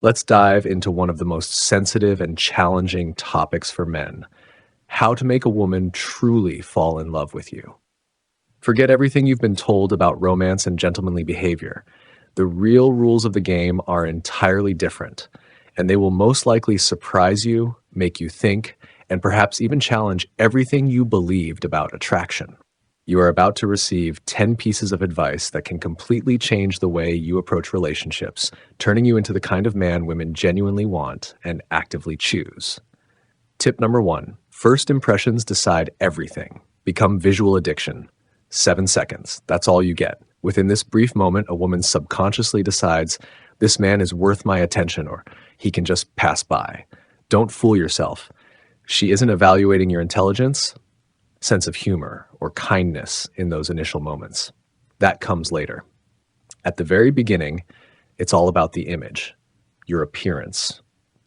Let's dive into one of the most sensitive and challenging topics for men: how to make a woman truly fall in love with you. Forget everything you've been told about romance and gentlemanly behavior. The real rules of the game are entirely different, and they will most likely surprise you, make you think, and perhaps even challenge everything you believed about attraction. You are about to receive 10 pieces of advice that can completely change the way you approach relationships, turning you into the kind of man women genuinely want and actively choose. Tip number 1: first impressions decide everything. Become visual addiction. 7 seconds. That's all you get. Within this brief moment, a woman subconsciously decides, this man is worth my attention, or he can just pass by. Don't fool yourself. She isn't evaluating your intelligence, sense of humor, or kindness in those initial moments. That comes later. At the very beginning, it's all about the image, your appearance,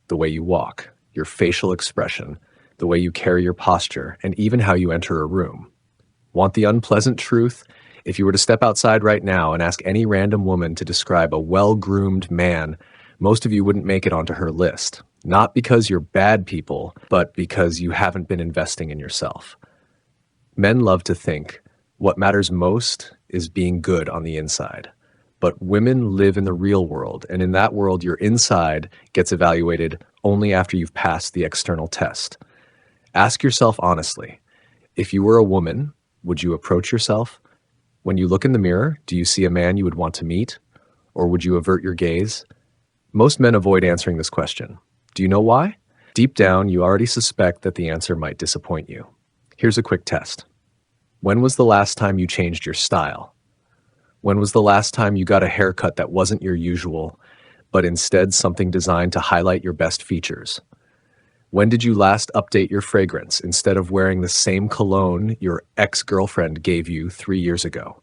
the way you walk, your facial expression, the way you carry your posture, and even how you enter a room. Want the unpleasant truth? If you were to step outside right now and ask any random woman to describe a well-groomed man, most of you wouldn't make it onto her list. Not because you're bad people, but because you haven't been investing in yourself. Men love to think what matters most is being good on the inside. But women live in the real world, and in that world, your inside gets evaluated only after you've passed the external test. Ask yourself honestly, if you were a woman, would you approach yourself? When you look in the mirror, do you see a man you would want to meet? Or would you avert your gaze? Most men avoid answering this question. Do you know why? Deep down, you already suspect that the answer might disappoint you. Here's a quick test. When was the last time you changed your style? When was the last time you got a haircut that wasn't your usual, but instead something designed to highlight your best features? When did you last update your fragrance instead of wearing the same cologne your ex-girlfriend gave you 3 years ago?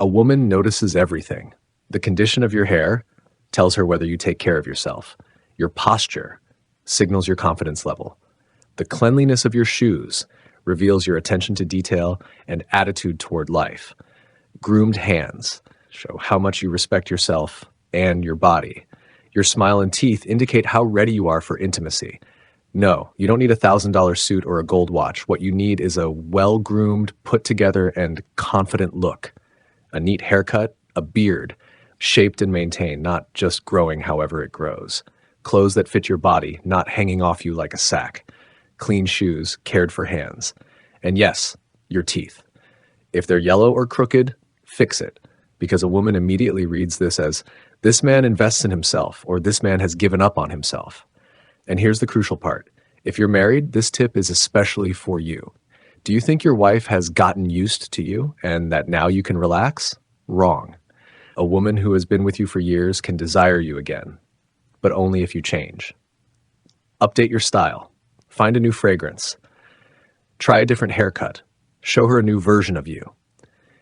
A woman notices everything. The condition of your hair tells her whether you take care of yourself. Your posture signals your confidence level. The cleanliness of your shoes reveals your attention to detail and attitude toward life. Groomed hands show how much you respect yourself and your body. Your smile and teeth indicate how ready you are for intimacy. No, you don't need a $1,000 suit or a gold watch. What you need is a well-groomed, put-together, and confident look. A neat haircut, a beard, shaped and maintained, not just growing however it grows. Clothes that fit your body, not hanging off you like a sack. Clean shoes, cared for hands. And yes, your teeth. If they're yellow or crooked, fix it, because a woman immediately reads this as, this man invests in himself, or this man has given up on himself. And here's the crucial part. If you're married, this tip is especially for you. Do you think your wife has gotten used to you and that now you can relax? Wrong. A woman who has been with you for years can desire you again, but only if you change. Update your style. Find a new fragrance. Try a different haircut. Show her a new version of you.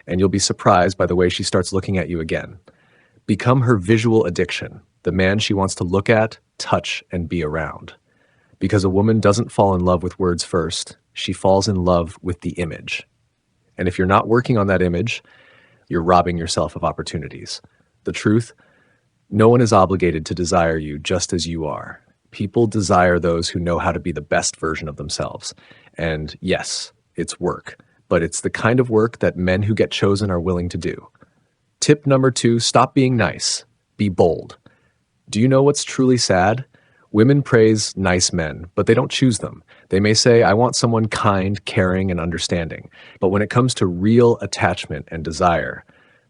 And you'll be surprised by the way she starts looking at you again. Become her visual addiction, the man she wants to look at, touch, and be around. Because a woman doesn't fall in love with words first, she falls in love with the image. And if you're not working on that image, you're robbing yourself of opportunities. The truth, no one is obligated to desire you just as you are. People desire those who know how to be the best version of themselves. And yes, it's work, but it's the kind of work that men who get chosen are willing to do. Tip number 2, stop being nice. Be bold. Do you know what's truly sad? Women praise nice men, but they don't choose them. They may say, I want someone kind, caring, and understanding. But when it comes to real attachment and desire,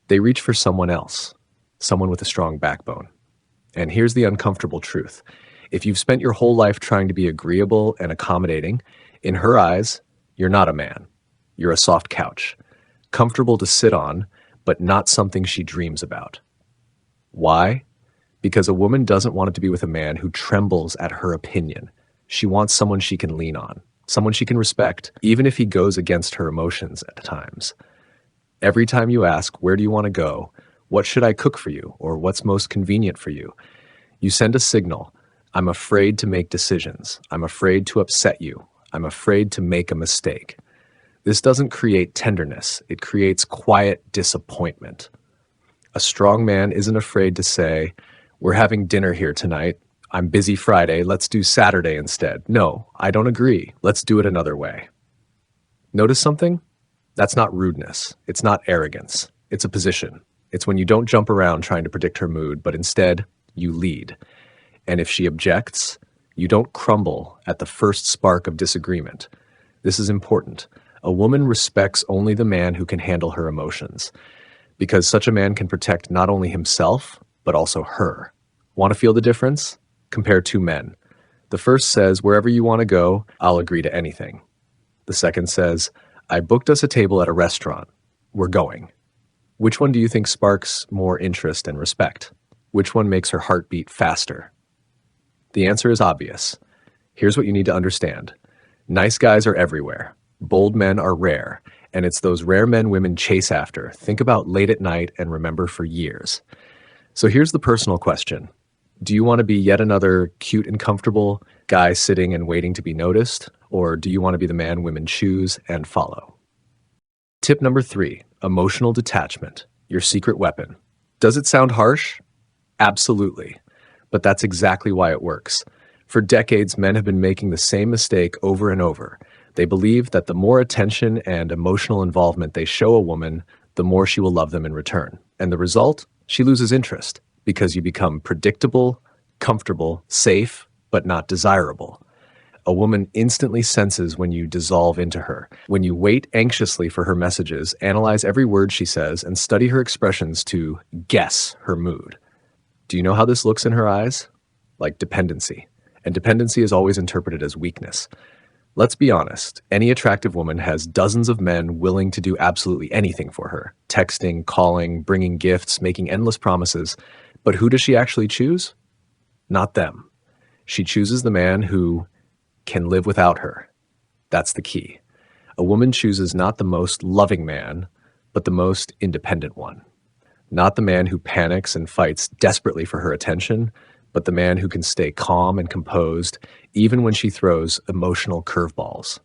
they reach for someone else, someone with a strong backbone. And here's the uncomfortable truth. If you've spent your whole life trying to be agreeable and accommodating, in her eyes, you're not a man. You're a soft couch, comfortable to sit on, but not something she dreams about. Why? Because a woman doesn't want to be with a man who trembles at her opinion. She wants someone she can lean on, someone she can respect, even if he goes against her emotions at times. Every time you ask, where do you want to go? What should I cook for you? Or what's most convenient for you? You send a signal. I'm afraid to make decisions. I'm afraid to upset you. I'm afraid to make a mistake. This doesn't create tenderness. It creates quiet disappointment. A strong man isn't afraid to say, We're having dinner here tonight. I'm busy Friday. Let's do Saturday instead. No, I don't agree. Let's do it another way. Notice something? That's not rudeness. It's not arrogance. It's a position. It's when you don't jump around trying to predict her mood, but instead, you lead. And if she objects, you don't crumble at the first spark of disagreement. This is important. A woman respects only the man who can handle her emotions, because such a man can protect not only himself, but also her. Want to feel the difference? Compare two men. The first says, wherever you want to go, I'll agree to anything. The second says, I booked us a table at a restaurant. We're going. Which one do you think sparks more interest and respect? Which one makes her heart beat faster? The answer is obvious. Here's what you need to understand. Nice guys are everywhere. Bold men are rare. And it's those rare men women chase after, think about late at night, and remember for years. So here's the personal question. Do you want to be yet another cute and comfortable guy sitting and waiting to be noticed? Or do you want to be the man women choose and follow? Tip number 3, emotional detachment, your secret weapon. Does it sound harsh? Absolutely. But that's exactly why it works. For decades, men have been making the same mistake over and over. They believe that the more attention and emotional involvement they show a woman, the more she will love them in return. And the result? She loses interest because you become predictable, comfortable, safe, but not desirable. A woman instantly senses when you dissolve into her, when you wait anxiously for her messages, analyze every word she says, and study her expressions to guess her mood. Do you know how this looks in her eyes? Like dependency. And dependency is always interpreted as weakness. Let's be honest, any attractive woman has dozens of men willing to do absolutely anything for her. Texting, calling, bringing gifts, making endless promises. But who does she actually choose? Not them. She chooses the man who can live without her. That's the key. A woman chooses not the most loving man, but the most independent one. Not the man who panics and fights desperately for her attention, but the man who can stay calm and composed even when she throws emotional curveballs.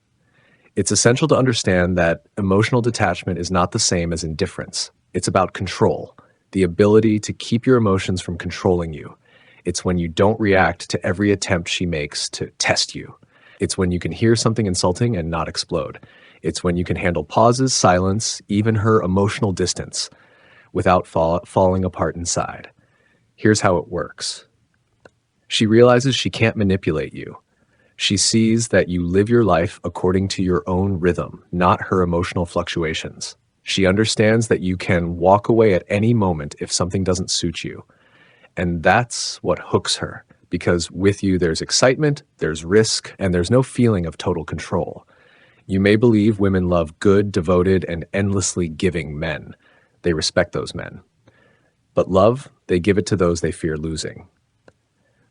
It's essential to understand that emotional detachment is not the same as indifference. It's about control, the ability to keep your emotions from controlling you. It's when you don't react to every attempt she makes to test you. It's when you can hear something insulting and not explode. It's when you can handle pauses, silence, even her emotional distance, without falling apart inside. Here's how it works. She realizes she can't manipulate you. She sees that you live your life according to your own rhythm, not her emotional fluctuations. She understands that you can walk away at any moment if something doesn't suit you. And that's what hooks her, because with you there's excitement, there's risk, and there's no feeling of total control. You may believe women love good, devoted, and endlessly giving men. They respect those men. But love, they give it to those they fear losing.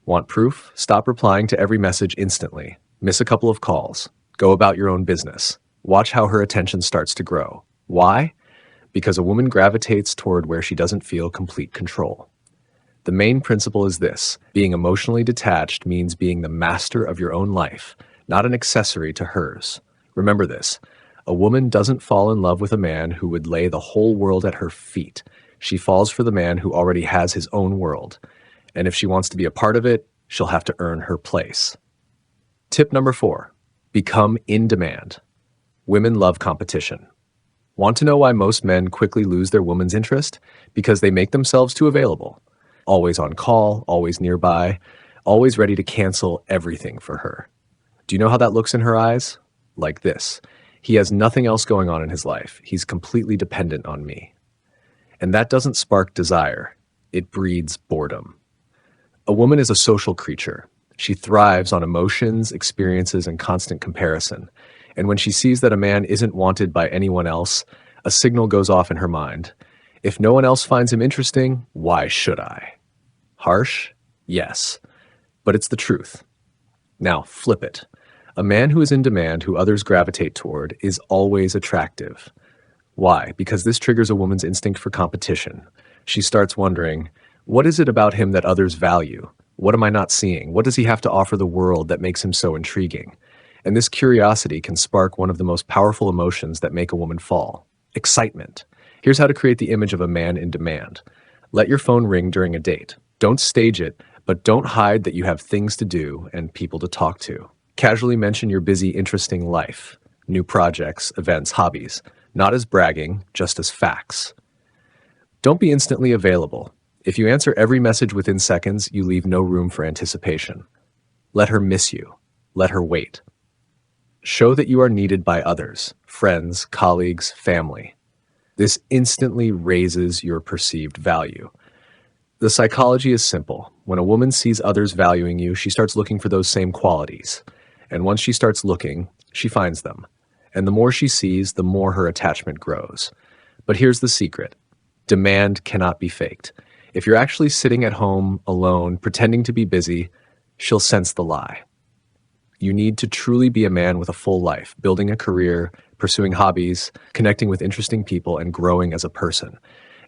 Want proof? Stop replying to every message instantly. Miss a couple of calls. Go about your own business. Watch how her attention starts to grow. Why? Because a woman gravitates toward where she doesn't feel complete control. The main principle is this: being emotionally detached means being the master of your own life, not an accessory to hers. Remember this: a woman doesn't fall in love with a man who would lay the whole world at her feet. She falls for the man who already has his own world. And if she wants to be a part of it, she'll have to earn her place. Tip number 4, become in demand. Women love competition. Want to know why most men quickly lose their woman's interest? Because they make themselves too available. Always on call, always nearby, always ready to cancel everything for her. Do you know how that looks in her eyes? Like this: he has nothing else going on in his life. He's completely dependent on me. And that doesn't spark desire. It breeds boredom. A woman is a social creature. She thrives on emotions, experiences, and constant comparison. And when she sees that a man isn't wanted by anyone else, a signal goes off in her mind. If no one else finds him interesting, why should I? Harsh? Yes. But it's the truth. Now, flip it. A man who is in demand, who others gravitate toward, is always attractive. Why? Because this triggers a woman's instinct for competition. She starts wondering, what is it about him that others value? What am I not seeing? What does he have to offer the world that makes him so intriguing? And this curiosity can spark one of the most powerful emotions that make a woman fall: excitement. Here's how to create the image of a man in demand. Let your phone ring during a date. Don't stage it, but don't hide that you have things to do and people to talk to. Casually mention your busy, interesting life, new projects, events, hobbies, not as bragging, just as facts. Don't be instantly available. If you answer every message within seconds, you leave no room for anticipation. Let her miss you. Let her wait. Show that you are needed by others, friends, colleagues, family. This instantly raises your perceived value. The psychology is simple. When a woman sees others valuing you, she starts looking for those same qualities. And once she starts looking, she finds them. And the more she sees, the more her attachment grows. But here's the secret. Demand cannot be faked. If you're actually sitting at home alone, pretending to be busy, she'll sense the lie. You need to truly be a man with a full life, building a career, pursuing hobbies, connecting with interesting people, and growing as a person.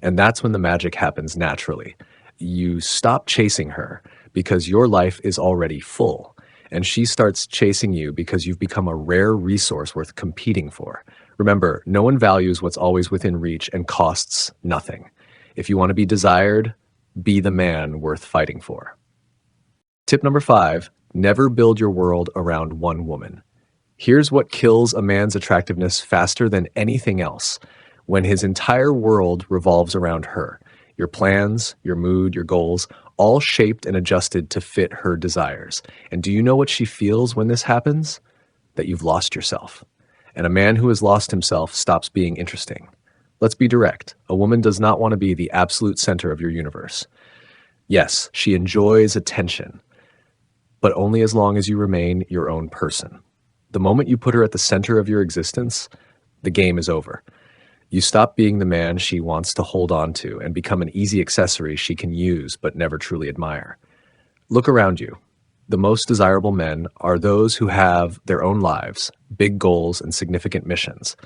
And that's when the magic happens naturally. You stop chasing her because your life is already full, and she starts chasing you because you've become a rare resource worth competing for. Remember, no one values what's always within reach and costs nothing. If you want to be desired, be the man worth fighting for. Tip number 5, never build your world around one woman. Here's what kills a man's attractiveness faster than anything else: when his entire world revolves around her. Your plans, your mood, your goals, all shaped and adjusted to fit her desires. And do you know what she feels when this happens? That you've lost yourself. And a man who has lost himself stops being interesting. Let's be direct. A woman does not want to be the absolute center of your universe. Yes, she enjoys attention, but only as long as you remain your own person. The moment you put her at the center of your existence, the game is over. You stop being the man she wants to hold on to and become an easy accessory she can use but never truly admire. Look around you. The most desirable men are those who have their own lives, big goals, and significant missions.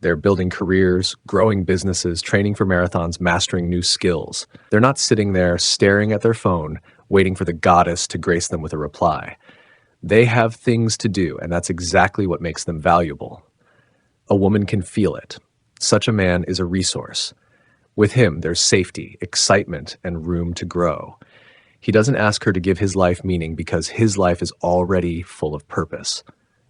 They're building careers, growing businesses, training for marathons, mastering new skills. They're not sitting there staring at their phone, waiting for the goddess to grace them with a reply. They have things to do, and that's exactly what makes them valuable. A woman can feel it. Such a man is a resource. With him, there's safety, excitement, and room to grow. He doesn't ask her to give his life meaning because his life is already full of purpose.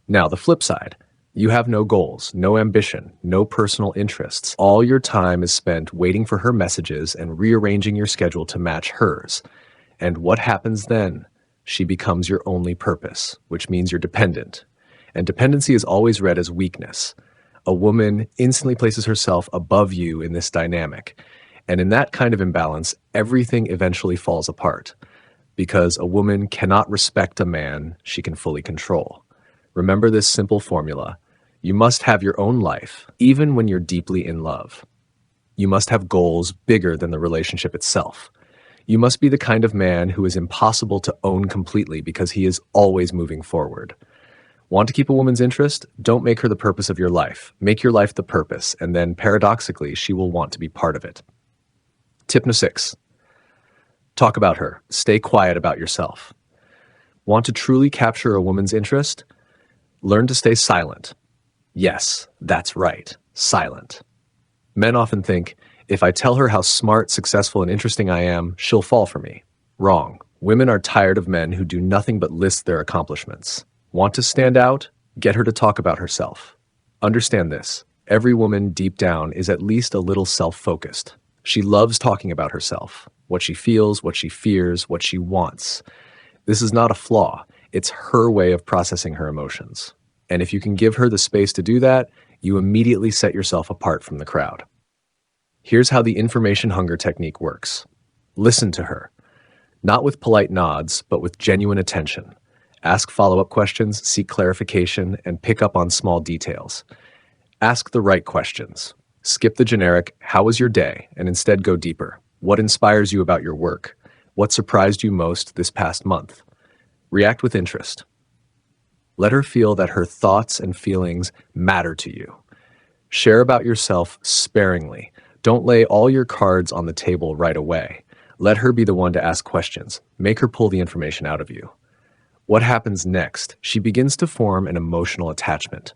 Now, the flip side. You have no goals, no ambition, no personal interests. All your time is spent waiting for her messages and rearranging your schedule to match hers. And what happens then? She becomes your only purpose, which means you're dependent. And dependency is always read as weakness. A woman instantly places herself above you in this dynamic. And in that kind of imbalance, everything eventually falls apart. Because a woman cannot respect a man she can fully control. Remember this simple formula. You must have your own life, even when you're deeply in love. You must have goals bigger than the relationship itself. You must be the kind of man who is impossible to own completely because he is always moving forward. Want to keep a woman's interest? Don't make her the purpose of your life. Make your life the purpose, and then paradoxically, she will want to be part of it. Tip number 6. Talk about her. Stay quiet about yourself. Want to truly capture a woman's interest? Learn to stay silent. Yes, that's right. Silent. Men often think, if I tell her how smart, successful, and interesting I am, she'll fall for me. Wrong. Women are tired of men who do nothing but list their accomplishments. Want to stand out? Get her to talk about herself. Understand this. Every woman deep down is at least a little self-focused. She loves talking about herself, what she feels, what she fears, what she wants. This is not a flaw. It's her way of processing her emotions. And if you can give her the space to do that, you immediately set yourself apart from the crowd. Here's how the information hunger technique works. Listen to her. Not with polite nods, but with genuine attention. Ask follow-up questions, seek clarification, and pick up on small details. Ask the right questions. Skip the generic, "How was your day?" and instead go deeper. What inspires you about your work? What surprised you most this past month? React with interest. Let her feel that her thoughts and feelings matter to you. Share about yourself sparingly. Don't lay all your cards on the table right away. Let her be the one to ask questions. Make her pull the information out of you. What happens next? She begins to form an emotional attachment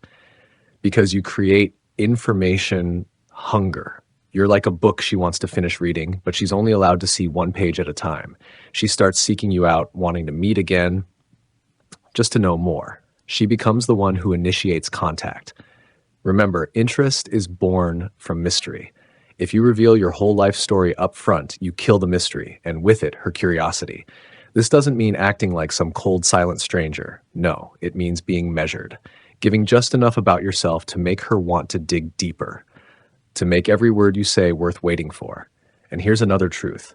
because you create information hunger. You're like a book she wants to finish reading, but she's only allowed to see one page at a time. She starts seeking you out, wanting to meet again, just to know more. She becomes the one who initiates contact. Remember, interest is born from mystery. If you reveal your whole life story up front, you kill the mystery, and with it, her curiosity. This doesn't mean acting like some cold, silent stranger. No, it means being measured, giving just enough about yourself to make her want to dig deeper, to make every word you say worth waiting for. And here's another truth.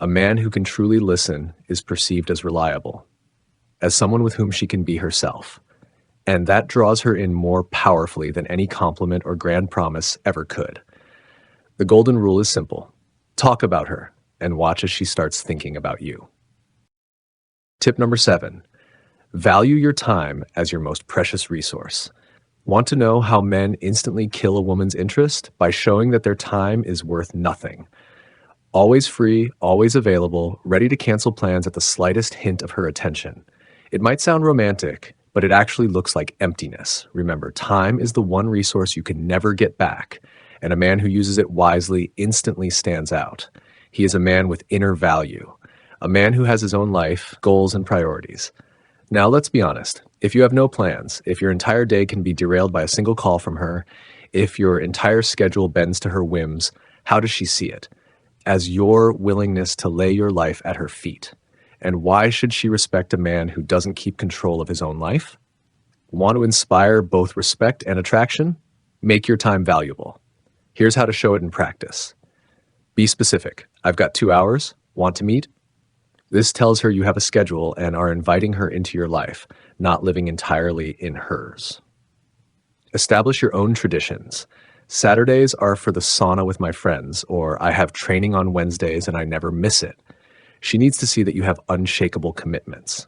A man who can truly listen is perceived as reliable, as someone with whom she can be herself. And that draws her in more powerfully than any compliment or grand promise ever could. The golden rule is simple. Talk about her and watch as she starts thinking about you. Tip number 7. Value your time as your most precious resource. Want to know how men instantly kill a woman's interest? By showing that their time is worth nothing. Always free, always available, ready to cancel plans at the slightest hint of her attention. It might sound romantic, but it actually looks like emptiness. Remember, time is the one resource you can never get back, and a man who uses it wisely instantly stands out. He is a man with inner value, a man who has his own life, goals, and priorities. Now, let's be honest. If you have no plans, if your entire day can be derailed by a single call from her, if your entire schedule bends to her whims, how does she see it? As your willingness to lay your life at her feet. And why should she respect a man who doesn't keep control of his own life? Want to inspire both respect and attraction? Make your time valuable. Here's how to show it in practice. Be specific. I've got 2 hours. Want to meet? This tells her you have a schedule and are inviting her into your life, not living entirely in hers. Establish your own traditions. Saturdays are for the sauna with my friends, or I have training on Wednesdays and I never miss it. She needs to see that you have unshakable commitments.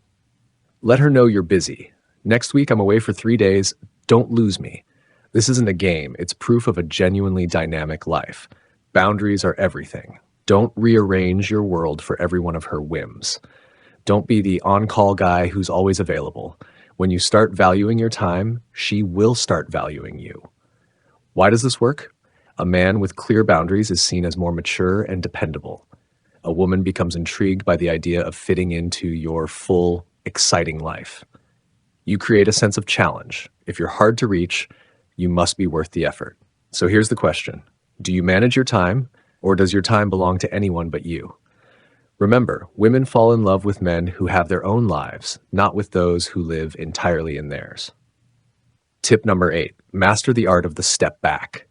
Let her know you're busy. Next week I'm away for 3 days. Don't lose me. This isn't a game. It's proof of a genuinely dynamic life. Boundaries are everything. Don't rearrange your world for every one of her whims. Don't be the on-call guy who's always available. When you start valuing your time, she will start valuing you. Why does this work? A man with clear boundaries is seen as more mature and dependable. A woman becomes intrigued by the idea of fitting into your full, exciting life. You create a sense of challenge. If you're hard to reach, you must be worth the effort. So here's the question. Do you manage your time, or does your time belong to anyone but you? Remember, women fall in love with men who have their own lives, not with those who live entirely in theirs. Tip number 8, master the art of the step back.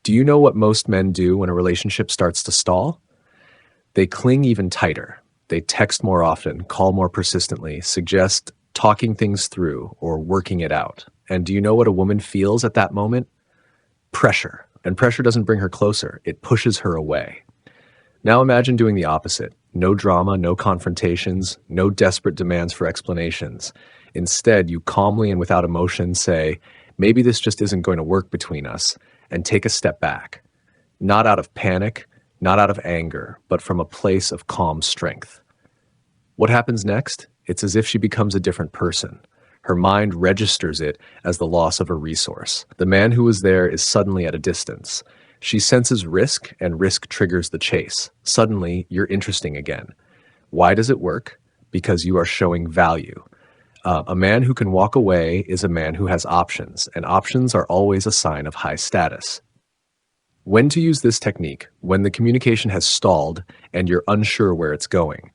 Do you know what most men do when a relationship starts to stall? They cling even tighter. They text more often, call more persistently, suggest talking things through or working it out. And do you know what a woman feels at that moment? Pressure. And pressure doesn't bring her closer. It pushes her away. Now imagine doing the opposite. No drama, no confrontations, no desperate demands for explanations. Instead, you calmly and without emotion say, maybe this just isn't going to work between us, and take a step back. Not out of panic, not out of anger, but from a place of calm strength. What happens next? It's as if she becomes a different person. Her mind registers it as the loss of a resource. The man who was there is suddenly at a distance. She senses risk, and risk triggers the chase. Suddenly, you're interesting again. Why does it work? Because you are showing value. A man who can walk away is a man who has options, and options are always a sign of high status. When to use this technique? When the communication has stalled and you're unsure where it's going.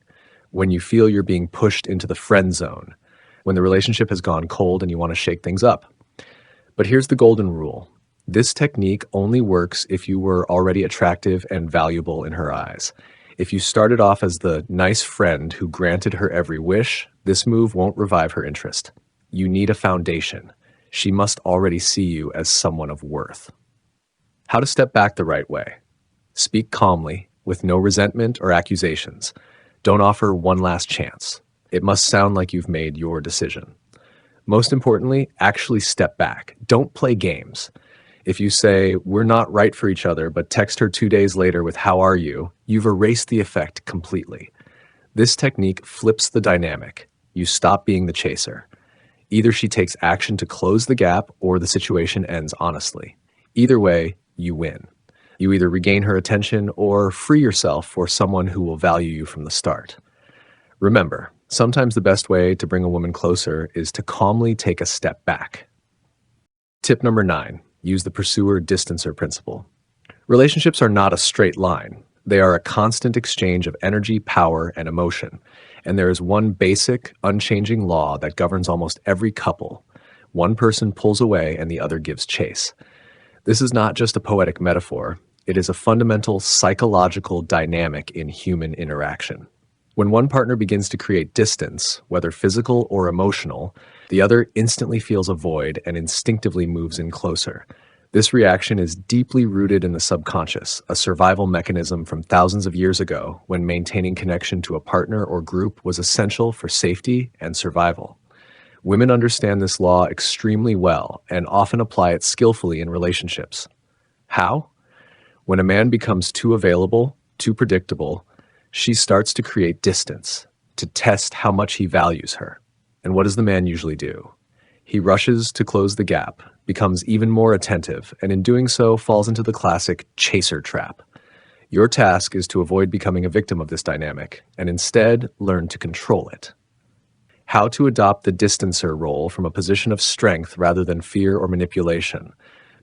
When you feel you're being pushed into the friend zone. When the relationship has gone cold and you want to shake things up. But here's the golden rule. This technique only works if you were already attractive and valuable in her eyes. If you started off as the nice friend who granted her every wish, this move won't revive her interest. You need a foundation. She must already see you as someone of worth. How to step back the right way. Speak calmly, with no resentment or accusations. Don't offer one last chance. It must sound like you've made your decision. Most importantly, actually step back. Don't play games. If you say, we're not right for each other, but text her 2 days later with how are you, you've erased the effect completely. This technique flips the dynamic. You stop being the chaser. Either she takes action to close the gap or the situation ends honestly. Either way, you win. You either regain her attention or free yourself for someone who will value you from the start. Remember, sometimes the best way to bring a woman closer is to calmly take a step back. Tip number 9, use the pursuer-distancer principle. Relationships are not a straight line. They are a constant exchange of energy, power, and emotion. And there is one basic, unchanging law that governs almost every couple. One person pulls away and the other gives chase. This is not just a poetic metaphor. It is a fundamental psychological dynamic in human interaction. When one partner begins to create distance, whether physical or emotional, the other instantly feels a void and instinctively moves in closer. This reaction is deeply rooted in the subconscious, a survival mechanism from thousands of years ago when maintaining connection to a partner or group was essential for safety and survival. Women understand this law extremely well and often apply it skillfully in relationships. How? When a man becomes too available, too predictable, she starts to create distance, to test how much he values her. And what does the man usually do? He rushes to close the gap, becomes even more attentive, and in doing so falls into the classic chaser trap. Your task is to avoid becoming a victim of this dynamic, and instead learn to control it. How to adopt the distancer role from a position of strength rather than fear or manipulation.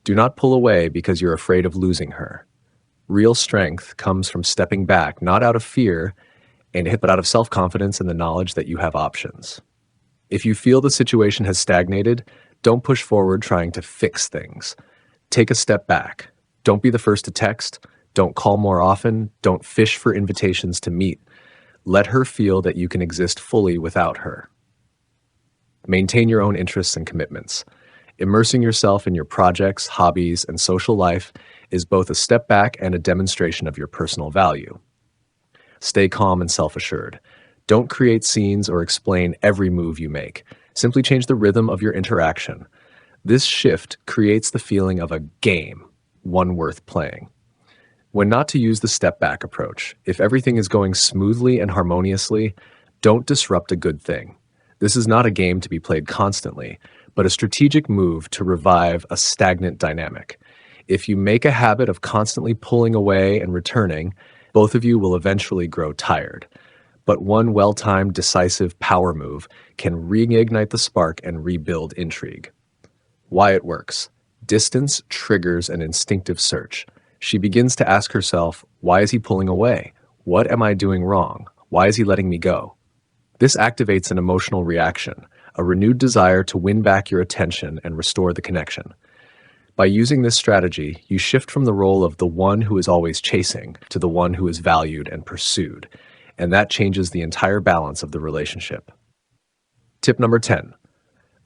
Do not pull away because you're afraid of losing her. Real strength comes from stepping back, not out of fear, but out of self-confidence and the knowledge that you have options. If you feel the situation has stagnated, don't push forward trying to fix things. Take a step back. Don't be the first to text. Don't call more often. Don't fish for invitations to meet. Let her feel that you can exist fully without her. Maintain your own interests and commitments. Immersing yourself in your projects, hobbies, and social life is both a step back and a demonstration of your personal value. Stay calm and self-assured. Don't create scenes or explain every move you make. Simply change the rhythm of your interaction. This shift creates the feeling of a game, one worth playing. When not to use the step-back approach, if everything is going smoothly and harmoniously, don't disrupt a good thing. This is not a game to be played constantly, but a strategic move to revive a stagnant dynamic. If you make a habit of constantly pulling away and returning, both of you will eventually grow tired. But one well-timed, decisive power move can reignite the spark and rebuild intrigue. Why it works. Distance triggers an instinctive search. She begins to ask herself, why is he pulling away? What am I doing wrong? Why is he letting me go? This activates an emotional reaction, a renewed desire to win back your attention and restore the connection. By using this strategy, you shift from the role of the one who is always chasing to the one who is valued and pursued, and that changes the entire balance of the relationship. Tip number 10,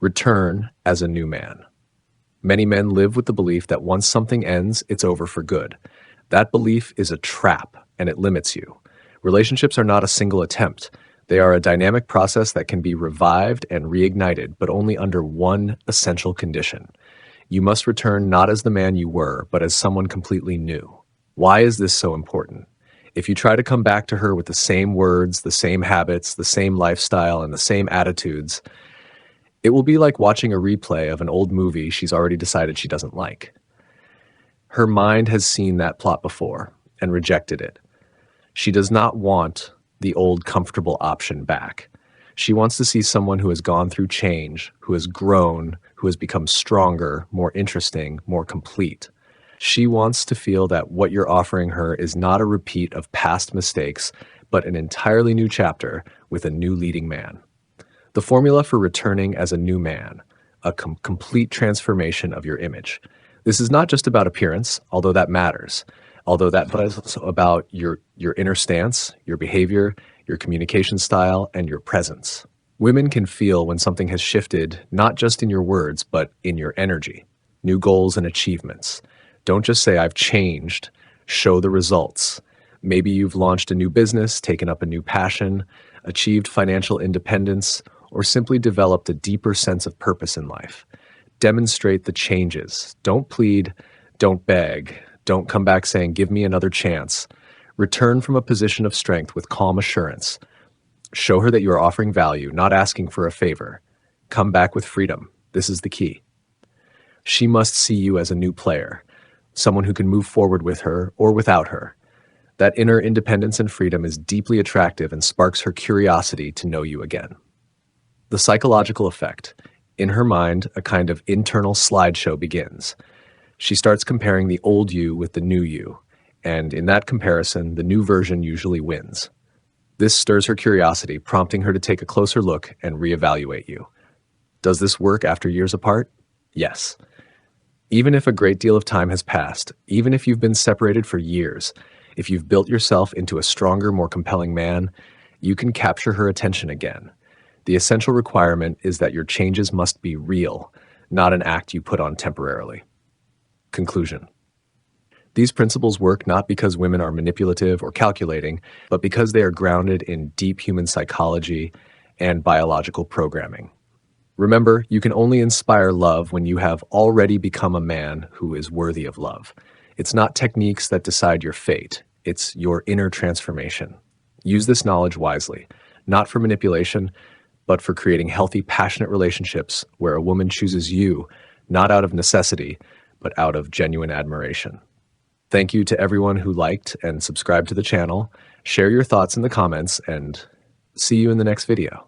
return as a new man. Many men live with the belief that once something ends, it's over for good. That belief is a trap, and it limits you. Relationships are not a single attempt. They are a dynamic process that can be revived and reignited, but only under one essential condition. You must return not as the man you were, but as someone completely new. Why is this so important? If you try to come back to her with the same words, the same habits, the same lifestyle, and the same attitudes, it will be like watching a replay of an old movie she's already decided she doesn't like. Her mind has seen that plot before and rejected it. She does not want the old comfortable option back. She wants to see someone who has gone through change, who has grown, who has become stronger, more interesting, more complete. She wants to feel that what you're offering her is not a repeat of past mistakes, but an entirely new chapter with a new leading man. The formula for returning as a new man, a complete transformation of your image. This is not just about appearance, although that matters, but it's also about your inner stance, your behavior, your communication style, and your presence. Women can feel when something has shifted, not just in your words, but in your energy, new goals and achievements. Don't just say, I've changed, show the results. Maybe you've launched a new business, taken up a new passion, achieved financial independence, or simply developed a deeper sense of purpose in life. Demonstrate the changes. Don't plead, don't beg, don't come back saying, give me another chance. Return from a position of strength with calm assurance. Show her that you are offering value, not asking for a favor. Come back with freedom. This is the key. She must see you as a new player. someone who can move forward with her or without her. That inner independence and freedom is deeply attractive and sparks her curiosity to know you again. The psychological effect. In her mind, a kind of internal slideshow begins. She starts comparing the old you with the new you, and in that comparison, the new version usually wins. This stirs her curiosity, prompting her to take a closer look and reevaluate you. Does this work after years apart? Yes. Even if a great deal of time has passed, even if you've been separated for years, if you've built yourself into a stronger, more compelling man, you can capture her attention again. The essential requirement is that your changes must be real, not an act you put on temporarily. Conclusion. These principles work not because women are manipulative or calculating, but because they are grounded in deep human psychology and biological programming. Remember, you can only inspire love when you have already become a man who is worthy of love. It's not techniques that decide your fate. It's your inner transformation. Use this knowledge wisely, not for manipulation, but for creating healthy, passionate relationships where a woman chooses you, not out of necessity, but out of genuine admiration. Thank you to everyone who liked and subscribed to the channel. Share your thoughts in the comments, and see you in the next video.